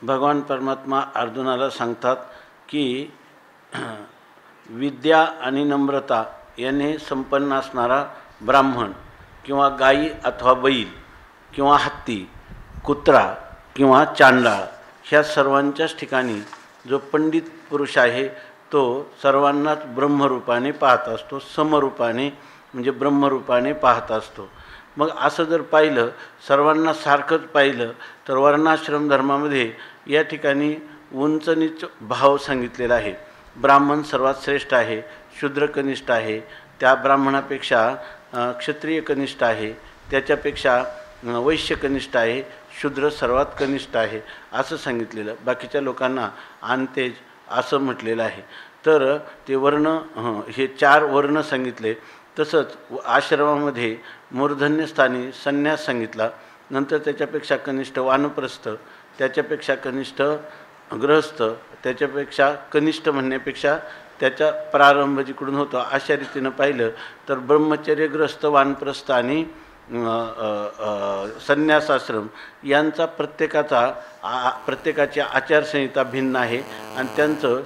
भगवान परमात्मा अर्जुनाला सांगतात की विद्या आणि नम्रता याने संपन्न असणारा ब्राह्मण किंवा गाई अथवा बैल किंवा हत्ती, कुत्रा किंवा चांडाळ ह्या सर्वांच्याच ठिकाणी जो पंडित पुरुष आहे तो सर्वांनाच ब्रह्मरूपाने पाहत असतो, समरूपाने म्हणजे ब्रह्मरूपाने पाहत असतो. मग असं जर पाहिलं, सर्वांना सारखंच पाहिलं तर वर्णाश्रम धर्मामध्ये या ठिकाणी उंच नीच भाव सांगितलेला आहे. ब्राह्मण सर्वात श्रेष्ठ आहे, शूद्र कनिष्ठ आहे, त्या ब्राह्मणापेक्षा क्षत्रिय कनिष्ठ आहे, त्याच्यापेक्षा वैश्य कनिष्ठ आहे, शूद्र सर्वात कनिष्ठ आहे असं सांगितलेलं. बाकीच्या लोकांना आणतेज असं म्हटलेलं आहे. तर ते वर्ण हे 4 वर्ण सांगितले. तसंच आश्रमामध्ये मूर्धन्यस्थानी संन्यास सांगितला, नंतर त्याच्यापेक्षा कनिष्ठ वानप्रस्थ, त्याच्यापेक्षा कनिष्ठ गृहस्थ, त्याच्यापेक्षा कनिष्ठ म्हणण्यापेक्षा त्याचा प्रारंभ जिकडून होतो अशा रीतीनं पाहिलं तर ब्रह्मचर्य, गृहस्थ, वानप्रस्थ आणि संन्यासाश्रम यांचा प्रत्येकाची आचारसंहिता भिन्न आहे आणि त्यांचं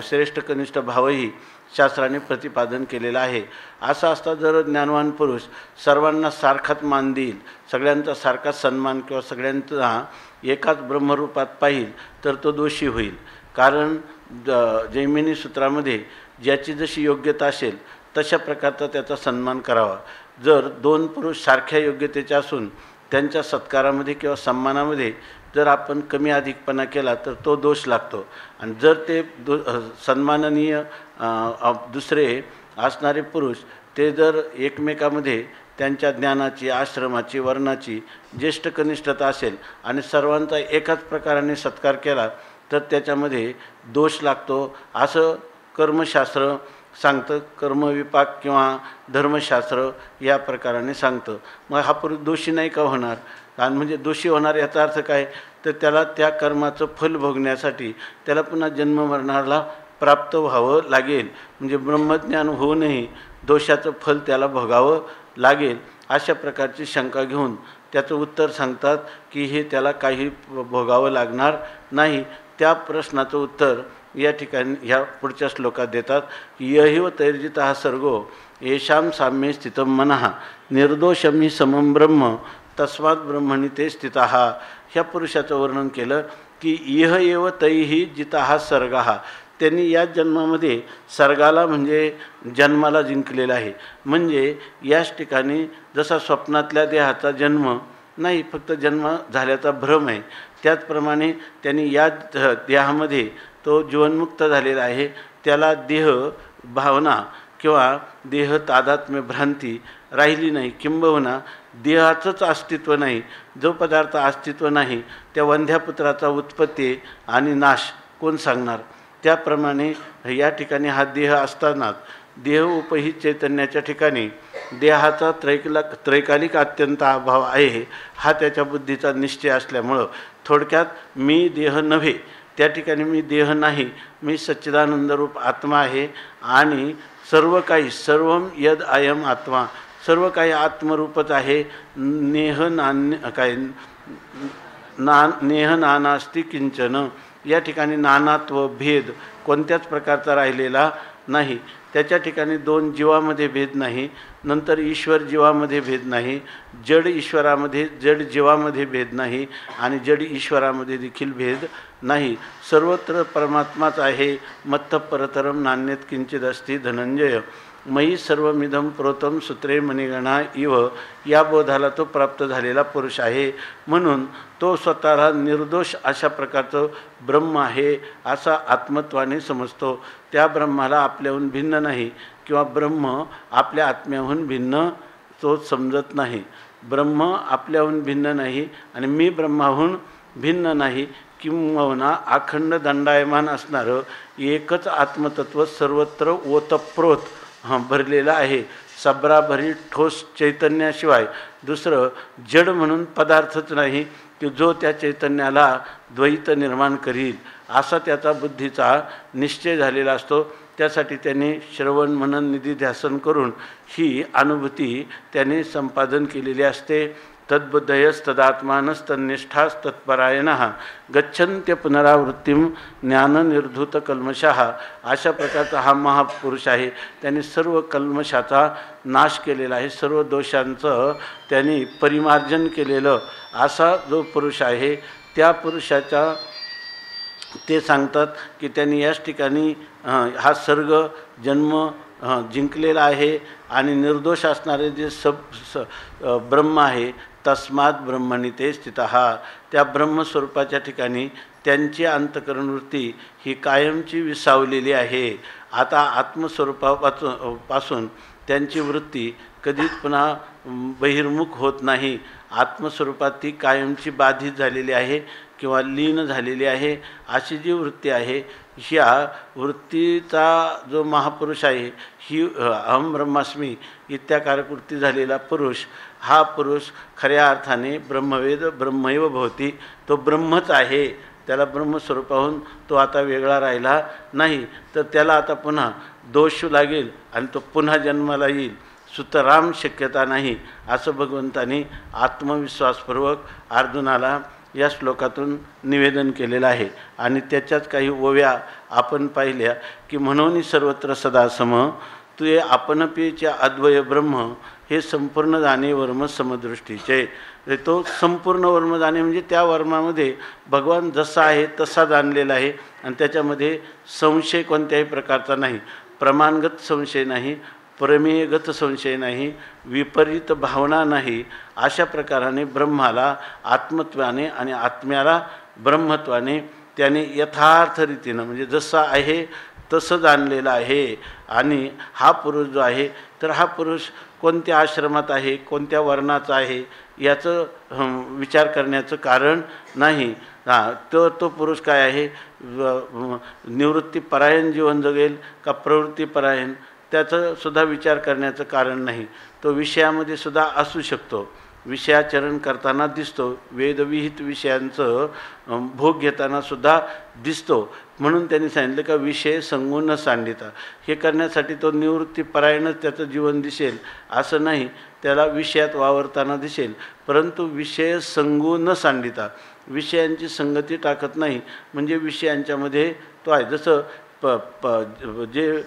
श्रेष्ठ कनिष्ठ भावही शास्त्राने प्रतिपादन केलेला आहे. असं असता जर ज्ञानवान पुरुष सर्वांना सारखाच मान देईल, सगळ्यांचा सारखाच सन्मान किंवा सगळ्यांचा एकाच ब्रह्मरूपात पाहिल तर तो दोषी होईल. कारण जैमिनी सूत्रामध्ये ज्याची जशी योग्यता असेल तशा प्रकारचा त्याचा सन्मान करावा. जर 2 पुरुष सारख्या योग्यतेचे असून त्यांच्या सत्कारामध्ये किंवा सन्मानामध्ये जर आपण कमी अधिकपणा केला तर तो दोष लागतो. आणि जर ते सन्माननीय दुसरे असणारे पुरुष ते जर एकमेकामध्ये त्यांच्या ज्ञानाची, आश्रमाची, वर्णाची ज्येष्ठ कनिष्ठता असेल आणि सर्वांचा एकाच प्रकाराने सत्कार केला तर त्याच्यामध्ये दोष लागतो असं कर्मशास्त्र सांगतं. कर्मविपाक किंवा धर्मशास्त्र या प्रकाराने सांगतं. मग हा पुरुष दोषी नाही का होणार? कारण म्हणजे दोषी होणार याचा अर्थ काय, तर त्याला त्या कर्माचं फल भोगण्यासाठी त्याला पुन्हा जन्ममरणाला प्राप्त व्हावं लागेल. म्हणजे ब्रह्मज्ञान होऊनही दोषाचं फल त्याला भोगावं लागेल अशा प्रकारची शंका घेऊन त्याचं उत्तर सांगतात की हे त्याला काही भोगावं लागणार नाही. त्या प्रश्नाचं उत्तर या ठिकाणी ह्या पुढच्या श्लोकात देतात की यहिव तैर्जितः सर्गो येषां साम्ये स्थितं मनः निर्दोषं हि समं ब्रह्म तस्मात् ब्रह्मणि ते स्थितः. ह्या पुरुषाचं वर्णन केलं की इह एव तैहि जितः सर्गः. त्यांनी या जन्मामध्ये सर्गाला म्हणजे जन्माला जिंकलेला आहे. म्हणजे याच ठिकाणी जसा स्वप्नातल्या देहाचा जन्म नाही, फक्त जन्म झाल्याचा भ्रम आहे, त्याचप्रमाणे त्यांनी या देहामध्ये तो जीवनमुक्त झालेला आहे. त्याला देह भावना किंवा देह तादात्म्य भ्रांती राहिली नाही. किंबहुना देहाचंच अस्तित्व नाही. जो पदार्थ अस्तित्व नाही त्या वंध्यापुत्राचा उत्पत्ती आणि नाश कोण सांगणार? त्याप्रमाणे या ठिकाणी हा देह असतानाच देह उपहित चैतन्याच्या ठिकाणी देहाचा त्रैकालिक अत्यंत अभाव आहे हा त्याच्या बुद्धीचा निश्चय असल्यामुळं थोडक्यात मी देह नव्हे, त्या ठिकाणी मी देह नाही, मी सच्चिदानंदरूप आत्मा आहे आणि सर्व काही सर्वम यद अयम आत्मा, सर्व काही आत्मरूपच आहे. नेह नानास्ति किंचन, या ठिकाणी नानात्व भेद कोणत्याच प्रकारचा राहिलेला नाही. त्याच्या ठिकाणी 2 जीवामध्ये भेद नाही, नंतर ईश्वर जीवामध्ये भेद नाही, जड ईश्वरामध्ये जड जीवामध्ये भेद नाही आणि जड ईश्वरामध्ये देखील भेद नाही. सर्वत्र परमात्माच आहे. मत्त परतरम नान्यत किंचित अस्ति धनंजय मयी सर्वमिदं प्रोतम सूत्रे मणिगणा इव. या बोधाला तो प्राप्त झालेला पुरुष आहे. म्हणून तो स्वतःला निर्दोष अशा प्रकारचं ब्रह्म आहे असा आत्मत्वाने समजतो. त्या ब्रह्माला आपल्याहून भिन्न नाही किंवा ब्रह्म आपल्या आत्म्याहून भिन्न तो समजत नाही. ब्रह्म आपल्याहून भिन्न नाही आणि मी ब्रह्माहून भिन्न नाही. किंबहुना अखंड दंडायमान असणारं एकच आत्मतत्व सर्वत्र ओतप्रोत भरलेलं आहे. सबराभरी ठोस चैतन्याशिवाय दुसरं जड म्हणून पदार्थच नाही की जो त्या चैतन्याला द्वैत निर्माण करील असा त्याचा बुद्धीचा निश्चय झालेला असतो. त्यासाठी त्याने श्रवण मनन निधी ध्यासन करून ही अनुभूती त्याने संपादन केलेली असते. तद्बुद्धयस्तदात्मानस्तन्निष्ठास्तत्परायणः गच्छन्त्य पुनरावृत्तीम ज्ञाननिर्धूतकल्मषः. अशा प्रकारचा हा महापुरुष आहे. त्यांनी सर्व कल्मषाचा नाश केलेला आहे, सर्व दोषांचं त्यांनी परिमार्जन केलेलं असा जो पुरुष आहे, त्या पुरुषाचा ते सांगतात की त्यांनी याच ठिकाणी हा सर्ग जन्म जिंकलेला आहे आणि निर्दोष असणारे जे ब्रह्म आहे, तस्मात ब्रह्मणी ते स्थितः. त्या ब्रह्मस्वरूपाच्या ठिकाणी त्यांची अंतःकरणवृत्ती ही कायमची विसावलेली आहे. आता आत्मस्वरूपापासून त्यांची वृत्ती कधीच पुन्हा बहिर्मुख होत नाही. आत्मस्वरूपात ती कायमची बाधित झालेली आहे किंवा लीन झालेली आहे. अशी जी वृत्ती आहे, ह्या वृत्तीचा जो महापुरुष आहे, ही अहम ब्रह्मास्मी इत्याकारक वृत्ती झालेला पुरुष, हा पुरुष खऱ्या अर्थाने ब्रह्मवेद ब्रह्मैव भवती. तो ब्रह्मच आहे. त्याला ब्रह्मस्वरूपाहून तो आता वेगळा राहिला नाही. तर त्याला आता पुन्हा दोष लागेल आणि तो पुन्हा जन्माला येईल, सुतराम शक्यता नाही, असं भगवंतांनी आत्मविश्वासपूर्वक अर्जुनाला या श्लोकातून निवेदन केलेलं आहे. आणि त्याच्याच काही ओव्या आपण पाहिल्या की म्हणून सर्वत्र सदा सम तुये आपणपीचे अद्वय ब्रह्म हे संपूर्ण जाणे वर्म समदृष्टीचे. तो संपूर्ण वर्म जाणे म्हणजे त्या वर्मामध्ये भगवान जसा आहे तसा जाणलेला आहे आणि त्याच्यामध्ये संशय कोणत्याही प्रकारचा नाही, प्रमाणगत संशय नाही, प्रमेयगत संशय नाही, विपरीत भावना नाही. अशा प्रकाराने ब्रह्माला आत्मत्वाने आणि आत्म्याला ब्रह्मत्वाने त्याने यथार्थ रीतीनं म्हणजे जसं आहे तसं जाणलेलं आहे. आणि हा पुरुष जो आहे, तर हा पुरुष कोणत्या आश्रमात आहे, कोणत्या वर्णाचा आहे, याचं विचार करण्याचं कारण नाही. तो पुरुष काय आहे, निवृत्तीपरायण जीवन जगेल का प्रवृत्तीपरायण, त्याचं सुद्धा विचार करण्याचं कारण नाही. तो विषयामध्ये सुद्धा असू शकतो, विषयाचरण करताना दिसतो, वेदविहित विषयांचं भोग घेताना सुद्धा दिसतो. म्हणून त्यांनी सांगितलं का विषय संगू न सांडिता. हे करण्यासाठी तो निवृत्तीपरायणच त्याचं जीवन दिसेल असं नाही, त्याला विषयात वावरताना दिसेल, परंतु विषय संगू न सांडिता, विषयांची संगती टाकत नाही. म्हणजे विषयांच्यामध्ये तो आहे. जसं जे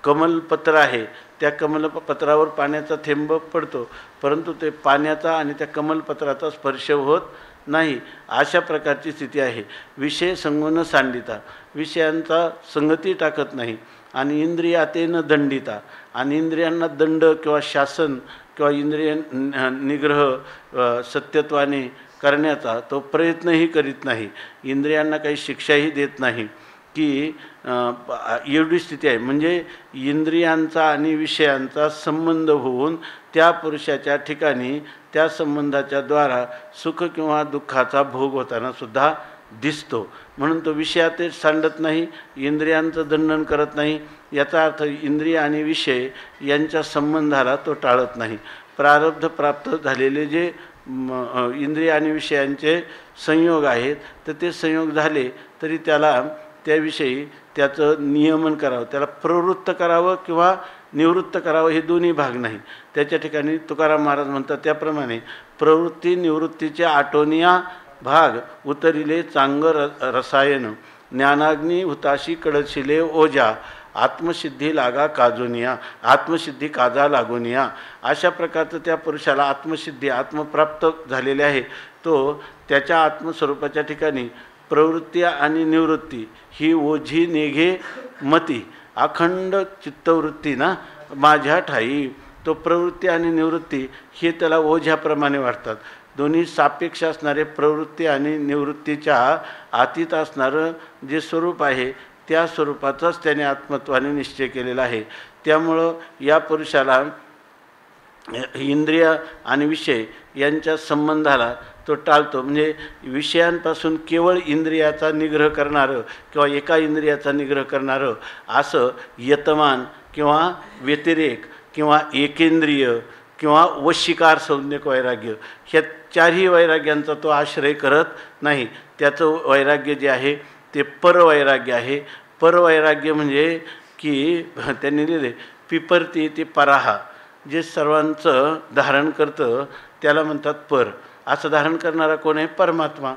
कमलपत्र आहे, त्या कमलपत्रावर पाण्याचा थेंब पडतो, परंतु ते पाण्याचा आणि त्या कमलपत्राचा स्पर्श होत नाही. अशा प्रकारची स्थिती आहे. विषय संगून सांडिता, विषयांचा संगती टाकत नाही. आणि इंद्रियातेन दंडिता, आणि इंद्रियांना दंड किंवा शासन किंवा इंद्रिय निग्रह सत्यत्वाने करण्याचा तो प्रयत्नही करीत नाही. इंद्रियांना काही शिक्षाही देत नाही. की एवढी स्थिती आहे. म्हणजे इंद्रियांचा आणि विषयांचा संबंध होऊन त्या पुरुषाच्या ठिकाणी त्या संबंधाच्या द्वारा सुख किंवा दुःखाचा भोग होताना सुद्धा दिसतो. म्हणून तो विषयात सांडत नाही, इंद्रियांचं दंडन करत नाही. याचा अर्थ इंद्रिय आणि विषय यांच्या संबंधाला तो टाळत नाही. प्रारब्ध प्राप्त झालेले जे इंद्रिय आणि विषयांचे संयोग आहेत, तर ते संयोग झाले तरी त्याला त्याविषयी त्याचं नियमन करावं, त्याला प्रवृत्त करावं किंवा निवृत्त करावं, हे दोन्ही भाग नाही. त्याच्या ठिकाणी तुकाराम महाराज म्हणतात त्याप्रमाणे प्रवृत्ती निवृत्तीचे आटोनिया भाग उतरिले चांग रसायन, ज्ञानाग्नी हुताशी कडशिले ओजा, आत्मसिद्धी लागा काजोनिया, आत्मसिद्धी काजा लागोनिया. अशा प्रकारचं त्या पुरुषाला आत्मसिद्धी आत्मप्राप्त झालेले आहे. तो त्याच्या आत्मस्वरूपाच्या ठिकाणी प्रवृत्ती आणि निवृत्ती ही ओझी नेघे मती, अखंड चित्तवृत्ती ना माझ्या ठाई. तो प्रवृत्ती आणि निवृत्ती हे त्याला ओझ्याप्रमाणे वाटतात. दोन्ही सापेक्ष असणारे प्रवृत्ती आणि निवृत्तीच्या आतीत असणारं जे स्वरूप आहे, त्या स्वरूपाचाच त्याने आत्मत्वाने निश्चय केलेला आहे. त्यामुळं या पुरुषाला इंद्रिय आणि विषय यांच्या संबंधाला तो टाळतो. म्हणजे विषयांपासून केवळ इंद्रियाचा निग्रह करणारं किंवा एका इंद्रियाचा निग्रह करणारं असं यतमान किंवा व्यतिरेक किंवा एकेंद्रिय किंवा वशिकार संज्ञक वैराग्य, ह्या चारही वैराग्यांचा तो आश्रय करत नाही. त्याचं वैराग्य जे आहे ते परवैराग्य आहे. परवैराग्य म्हणजे की त्यांनी लिहिले पिपरती ते पराहा, जे सर्वांचं धारण करतं त्याला म्हणतात पर. असं धारण करणारा कोण आहे? परमात्मा.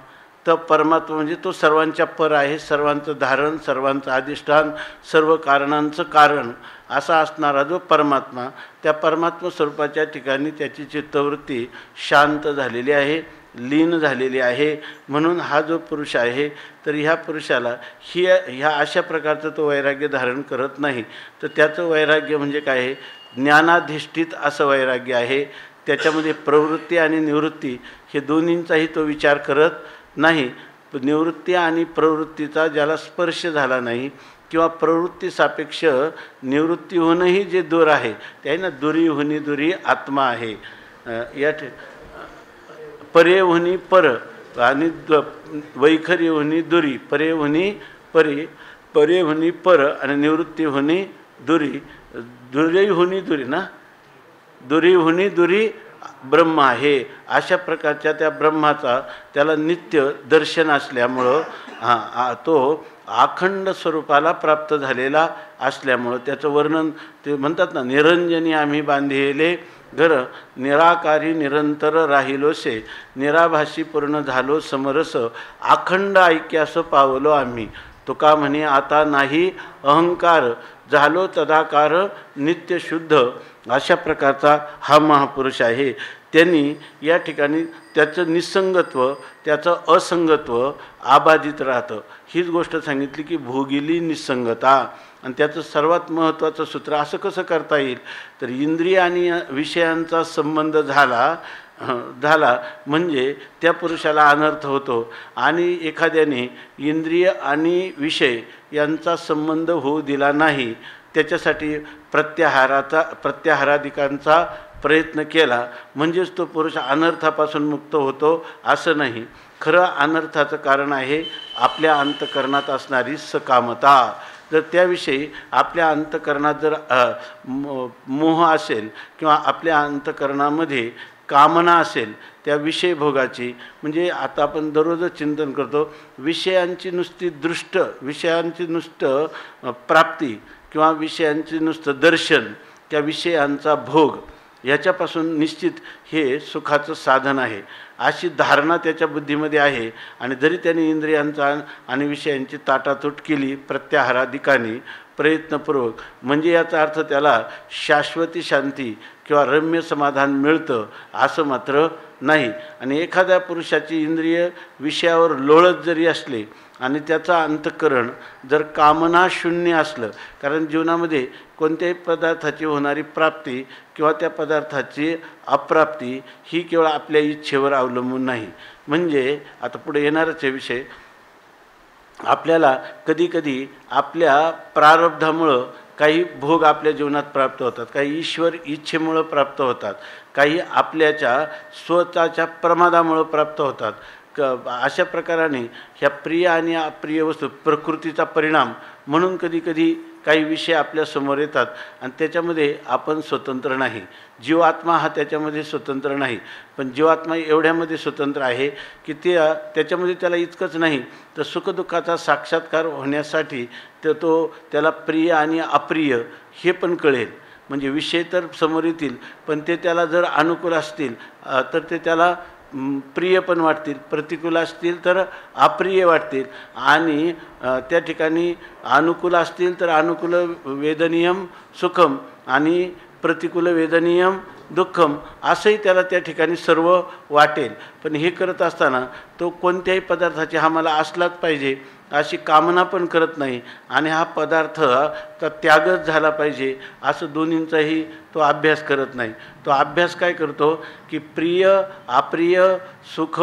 तर परमात्मा म्हणजे तो सर्वांच्या पर आहे, सर्वांचं धारण, सर्वांचं अधिष्ठान, सर्व कारणांचं कारण असा असणारा जो परमात्मा, त्या परमात्मा स्वरूपाच्या ठिकाणी त्याची चित्तवृत्ती शांत झालेली आहे, लीन झालेली आहे. म्हणून हा जो पुरुष आहे तर ह्या पुरुषाला ह्या अशा प्रकारचं तो वैराग्य धारण करत नाही. तर त्याचं वैराग्य म्हणजे काय आहे? ज्ञानाधिष्ठित असं वैराग्य आहे. त्याच्यामध्ये प्रवृत्ती आणि निवृत्ती हे दोन्हींचाही तो विचार करत नाही. निवृत्ती आणि प्रवृत्तीचा ज्याला स्पर्श झाला नाही किंवा प्रवृत्ती सापेक्ष निवृत्तीहूनही जे दूर आहे ते आहे ना, दुरीहुनी दुरी आत्मा आहे. या परेहुनी पर आणि वैखरीहुनी दुरी, परेहुनी परे, परेहुनी पर आणि निवृत्तीहुनी दुरी, दुरीहुनी दुरी ना, दुरीहुनी दुरी ब्रह्म आहे. अशा प्रकारच्या त्या ब्रह्माचा त्याला नित्य दर्शन असल्यामुळं तो अखंड स्वरूपाला प्राप्त झालेला असल्यामुळं त्याचं वर्णन ते म्हणतात ना, निरंजनी आम्ही बांधिले घर, निराकारी निरंतर राहिलोसे, निराभासी पूर्ण झालो समरस, अखंड ऐक्यास पावलो आम्ही. तुका म्हणे आता नाही अहंकार, झालो तदाकार नित्य शुद्ध. अशा प्रकारचा हा महापुरुष आहे. त्यांनी या ठिकाणी त्याचं निसंगत्व, त्याचं असंगत्व अबाधित राहतं. हीच गोष्ट सांगितली की भोगिली निसंगता. आणि त्याचं सर्वात महत्त्वाचं सूत्र असं कसं करता येईल? तर इंद्रिय आणि विषयांचा संबंध झाला म्हणजे त्या पुरुषाला अनर्थ होतो. आणि एखाद्याने इंद्रिय आणि विषय यांचा संबंध होऊ दिला नाही, त्याच्यासाठी प्रत्याहारादिकांचा प्रयत्न केला म्हणजेच तो पुरुष अनर्थापासून मुक्त होतो असं नाही. खरं अनर्थाचं कारण आहे आपल्या अंतःकरणात असणारी सकामता. जर त्याविषयी आपल्या अंतःकरणात जर मोह असेल किंवा आपल्या अंतःकरणामध्ये कामना असेल त्या विषय भोगाची, म्हणजे आता आपण दररोजच चिंतन करतो विषयांची नुसती दृष्ट, विषयांची नुसतं प्राप्ती किंवा विषयांची नुसतं दर्शन, त्या विषयांचा भोग याच्यापासून निश्चित हे सुखाचं साधन आहे अशी धारणा त्याच्या बुद्धीमध्ये आहे. आणि जरी त्याने इंद्रियांचा आणि विषयांची ताटातूट केली प्रत्याहारादिकांनी प्रयत्नपूर्वक, म्हणजे याचा अर्थ त्याला शाश्वती शांती किंवा रम्य समाधान मिळतं असं मात्र नाही. आणि एखाद्या पुरुषाची इंद्रिय विषयावर लोळत जरी असले आणि त्याचा अंतःकरण जर कामना शून्य असलं, कारण जीवनामध्ये कोणत्याही पदार्थाची होणारी प्राप्ती किंवा त्या पदार्थाची अप्राप्ती ही केवळ आपल्या इच्छेवर अवलंबून नाही. म्हणजे आता पुढे येणारच हे विषय, आपल्याला कधीकधी आपल्या प्रारब्धामुळं काही भोग आपल्या जीवनात प्राप्त होतात, काही ईश्वर इच्छेमुळं प्राप्त होतात, काही आपल्याच्या स्वतःच्या प्रमादामुळं प्राप्त होतात. अशा प्रकाराने ह्या प्रिय आणि अप्रिय वस्तू प्रकृतीचा परिणाम म्हणून कधीकधी काही विषय आपल्यासमोर येतात आणि त्याच्यामध्ये आपण स्वतंत्र नाही. जीवात्मा हा त्याच्यामध्ये स्वतंत्र नाही, पण जीवात्मा एवढ्यामध्ये स्वतंत्र आहे की त्याच्यामध्ये त्याला इतकंच नाही तर सुखदुःखाचा साक्षात्कार होण्यासाठी त्याला प्रिय आणि अप्रिय हे पण कळेल. म्हणजे विषय तर समोर येतील पण ते त्याला जर अनुकूल असतील तर ते त्याला प्रिय पण वाटतील, प्रतिकूल असतील तर अप्रिय वाटतील. आणि त्या ठिकाणी अनुकूल असतील तर अनुकूल वेदनीयम सुखम आणि प्रतिकूल वेदनीयम दुःखम असंही त्याला त्या ठिकाणी सर्व वाटेल. पण हे करत असताना तो कोणत्याही पदार्थाची हा मला असलाच पाहिजे अशी कामना पण करत नाही आणि हा पदार्थचा त्यागच झाला पाहिजे असं दोन्हींचाही तो अभ्यास करत नाही. तो अभ्यास काय करतो की प्रिय अप्रिय सुख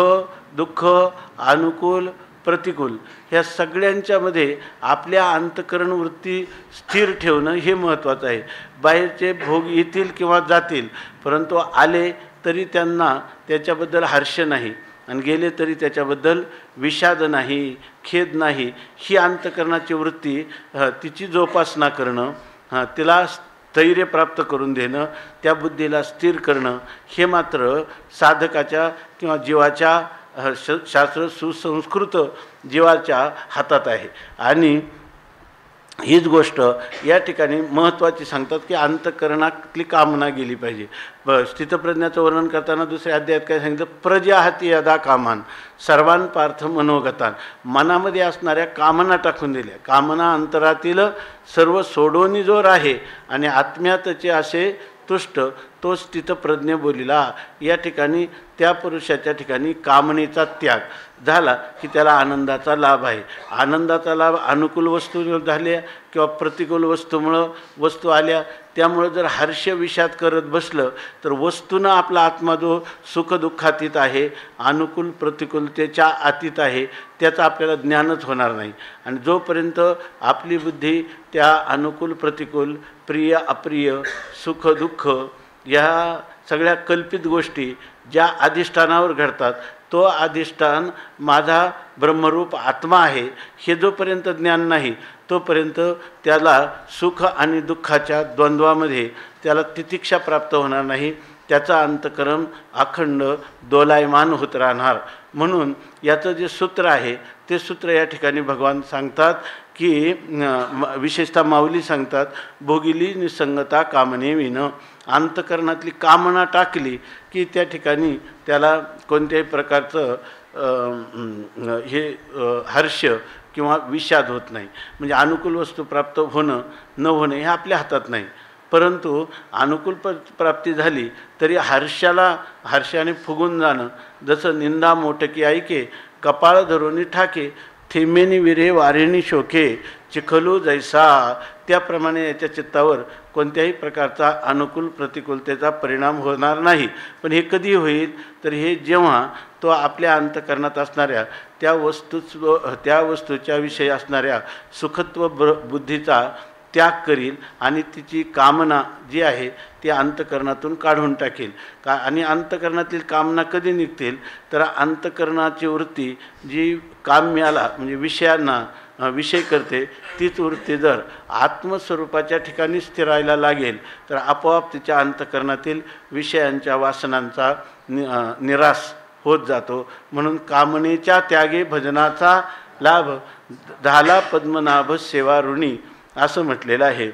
दुःख अनुकूल प्रतिकूल ह्या सगळ्यांच्यामध्ये आपल्या अंतःकरण वृत्ती स्थिर ठेवणं हे महत्त्वाचं आहे. बाहेरचे भोग येतील किंवा जातील परंतु आले तरी त्यांना त्याच्याबद्दल हर्ष नाही आणि गेले तरी त्याच्याबद्दल विषाद नाही, खेद नाही. ही अंतःकरणाची वृत्ती तिची जोपासना करणं, तिला स्थैर्य प्राप्त करून देणं, त्या बुद्धीला स्थिर करणं हे मात्र साधकाच्या किंवा जीवाच्या शास्त्र सुसंस्कृत जीवाच्या हातात आहे. आणि हीच गोष्ट या ठिकाणी महत्त्वाची सांगतात की अंतःकरणातली कामना गेली पाहिजे. स्थितप्रज्ञाचं वर्णन करताना दुसऱ्या अध्यायात काय सांगितलं, प्रजाहती यदा कामान सर्वान पार्थ मनोगतान. मनामध्ये असणाऱ्या कामना टाकून दिल्या. कामना अंतरातील सर्व सोडोनी जोर आहे आणि आत्म्यातचे असे तुष्ट तो स्थितप्रज्ञ बोलिला. या ठिकाणी त्या पुरुषाच्या ठिकाणी कामनेचा त्याग झाला की त्याला आनंदाचा लाभ आहे. आनंदाचा लाभ अनुकूल वस्तू झाल्या किंवा प्रतिकूल वस्तू आल्या, त्यामुळं जर हर्ष विषाद करत बसलं तर वस्तूनं आपला आत्मा जो सुखदुःखातीत आहे, अनुकूल प्रतिकूलतेच्या अतीत आहे, त्याचं आपल्याला ज्ञानच होणार नाही. आणि जोपर्यंत आपली बुद्धी त्या अनुकूल प्रतिकूल, प्रिय अप्रिय, सुख दुःख या सगळ्या कल्पित गोष्टी ज्या अधिष्ठानावर घडतात, तो अधिष्ठान माझा ब्रह्मरूप आत्मा आहे हे जोपर्यंत ज्ञान नाही तोपर्यंत त्याला सुख आणि दुःखाच्या द्वंद्वामध्ये त्याला तितिक्षा प्राप्त होणार नाही. त्याचा अंतःकरण अखंड दोलायमान होत राहणार. म्हणून याचं जे सूत्र आहे ते सूत्र या ठिकाणी भगवान सांगतात की विशेषतः माऊली सांगतात, भोगिली निसंगता कामने विन. अंतःकरणातली कामना टाकली की त्या ठिकाणी त्याला कोणत्याही प्रकारचं हर्ष किंवा विषाद होत नाही. म्हणजे अनुकूल वस्तू प्राप्त होणं न होणं हे आपल्या हातात नाही. परंतु अनुकूल प्राप्ती झाली तरी हर्षाने फुगून जाणं, जसं निंदा मोटकी ऐके कपाळ धरुनी ठाके थेमेनी विरे वारेणी शोके चिखलू जैसा. त्याप्रमाणे याच्या चित्तावर कोणत्याही प्रकारचा अनुकूल प्रतिकूलतेचा परिणाम होणार नाही. पण हे कधी होईल तर हे जेव्हा तो आपल्या अंतःकरणात असणाऱ्या त्या वस्तूच्या विषयी असणाऱ्या सुखत्व बुद्धीचा त्याग करील आणि तिची कामना जी आहे ती अंतःकरणातून काढून टाकेल. आणि अंतःकरणातील कामना कधी निघतील तर अंतःकरणाची वृत्ती जी काम्याला म्हणजे विषयांना विषय करते, तीच वृत्ती जर आत्मस्वरूपाच्या ठिकाणी स्थिरायला लागेल तर आपोआप तिच्या अंतःकरणातील विषयांच्या वासनांचा निराश होत जातो. म्हणून कामनेच्या त्यागे भजनाचा लाभ झाला पद्मनाभ सेवा ऋणी असं म्हटलेलं आहे.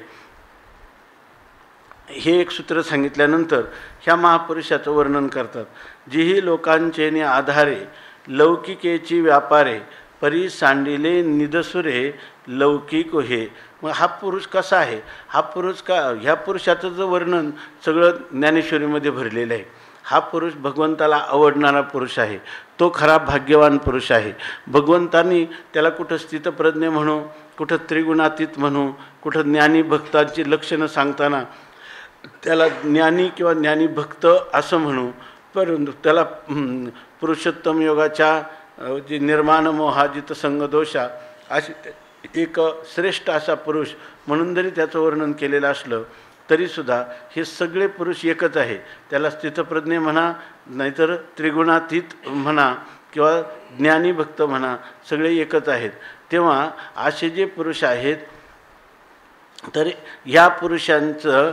हे एक सूत्र सांगितल्यानंतर ह्या महापुरुषाचं वर्णन करतात. जीही लोकांचेने आधारे लौकिकेची व्यापारे परी सांडिले निदसुरे लौकिक हे. मग हा पुरुष कसा आहे? हा पुरुष ह्या पुरुषाचं जे वर्णन सगळं ज्ञानेश्वरीमध्ये भरलेलं आहे. हा पुरुष भगवंताला आवडणारा पुरुष आहे. तो खरा भाग्यवान पुरुष आहे. भगवंतांनी त्याला कुठं स्थितप्रज्ञ म्हणू, कुठं त्रिगुणातीत म्हणू, कुठं ज्ञानी भक्तांची लक्षणं सांगताना त्याला ज्ञानी किंवा ज्ञानी भक्त असं म्हणू, परंतु त्याला पुरुषोत्तम योगाच्या जे निर्माण मोहाजित संगदोषा अशी एक श्रेष्ठ असा पुरुष म्हणून जरी त्याचं वर्णन केलेलं असलं तरीसुद्धा हे सगळे पुरुष एकच आहे. त्याला स्थितप्रज्ञ म्हणा, नाहीतर त्रिगुणातीत म्हणा किंवा ज्ञानी भक्त म्हणा, सगळे एकच आहेत. तेव्हा असे जे पुरुष आहेत तर ह्या पुरुषांचं